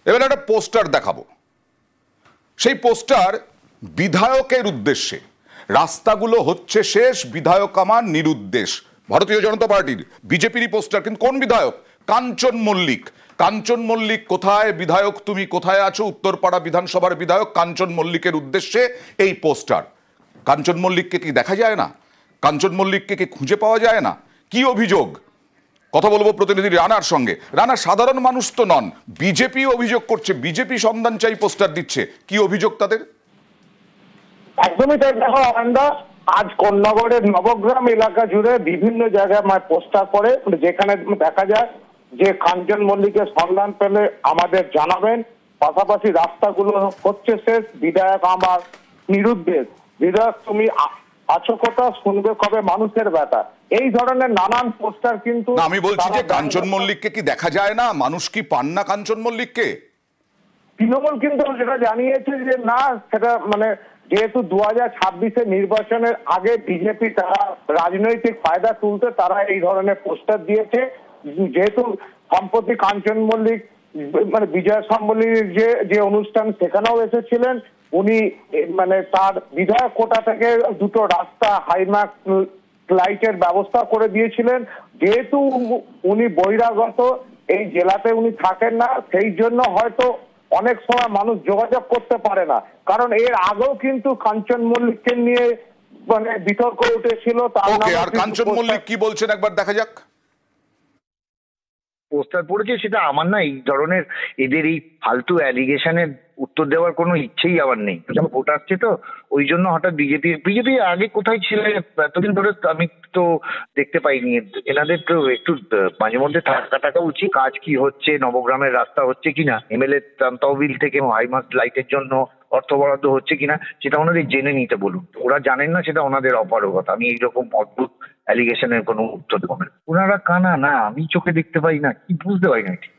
এবার একটা পোস্টার দেখাবো। সেই পোস্টার বিধায়কের উদ্দেশ্যে, রাস্তাগুলো হচ্ছে শেষ, বিধায়ক আমার নিরুদ্দেশ। ভারতীয় জনতা পার্টির, বিজেপিরই পোস্টার, কিন্তু কোন বিধায়ক? কাঞ্চন মল্লিক। কাঞ্চন মল্লিক কোথায়? বিধায়ক তুমি কোথায় আছো? উত্তরপাড়া বিধানসভার বিধায়ক কাঞ্চন মল্লিকের উদ্দেশ্যে এই পোস্টার। কাঞ্চন মল্লিককে কি দেখা যায় না? কাঞ্চন মল্লিককে কি খুঁজে পাওয়া যায় না? কি অভিযোগ? কথা বলবো প্রতিনিধি রানার সঙ্গে। রানা, সাধারণ মানুষ তো নন, বিজেপি অভিযোগ করছে, বিজেপি সন্ধান চাই পোস্টার দিচ্ছে, কি অভিযোগ তাদের? একদমই তাই। দেখো আনন্দা, আজ কোন্নগরের নবগ্রাম এলাকা জুড়ে বিভিন্ন জায়গায় পোস্টার করে, যেখানে দেখা যায় যে কাঞ্চন মল্লিকের সন্ধান পেলে আমাদের জানাবেন, পাশাপাশি রাস্তাগুলো হচ্ছে শেষ, বিধায়ক আমার নিরুদ্দেশ, বিধায়ক তুমি আছো কোথা, শুনবে কবে মানুষের ব্যথা। এই ধরনের নানান পোস্টার কিন্তু আমি বলছি যে কাঞ্চন মল্লিককে কি দেখা যায় না? মানুষ কি পান না কাঞ্চন মল্লিককে? তৃণমূল কিন্তু সেটা জানিয়েছে যে না, সেটা যেহেতু 2026-এর নির্বাচনের আগে বিজেপি তারা রাজনৈতিক ফায়দা তুলতে তারা এই ধরনের পোস্টার দিয়েছে। যেহেতু সম্প্রতি কাঞ্চন মল্লিক বিজয় সম্মেলনীর যে অনুষ্ঠান সেখানেও এসেছিলেন, উনি তার বিধায়ক কোটা থেকে দুটো রাস্তা হাইমার্ক লাইটের ব্যবস্থা করে দিয়েছিলেন। যেহেতু উনি বহিরাগত, এই জেলাতে উনি থাকেন না, সেই জন্য হয়তো অনেক সময় মানুষ যোগাযোগ করতে পারে না। কারণ এর আগেও কিন্তু কাঞ্চন মল্লিককে নিয়ে বিতর্ক উঠেছিল। আর কাঞ্চন মল্লিক কি বলছেন একবার দেখা যাক। পোস্টার পড়েছে সেটা আমার না, এই ধরনের এদের এই ফালতু অ্যালিগেশনের উত্তর দেওয়ার কোনো ইচ্ছেই আমার নেই। যেমন ভোট আসছে তো ওই জন্য হঠাৎ বিজেপি আগে কোথায় ছিল এতদিন ধরে আমি তো দেখতে পাইনি। এনাদের তো একটু মাঝে মধ্যে থাকা উচিত, কাজ কি হচ্ছে, নবগ্রামের রাস্তা হচ্ছে কিনা, এমএলএ তহবিল থেকে হাইমার্ক লাইটের জন্য অর্থ বরাদ্দ হচ্ছে কিনা সেটা ওনাদের জেনে নিতে বলুন। ওরা জানেন না, সেটা ওনাদের অপারগতা। আমি এইরকম অদ্ভুত অ্যালিগেশনের কোনো উত্তর দেবো না। ওনারা কানা না, আমি চোখে দেখতে পাই না, কি বুঝতে পারি না ঠিক।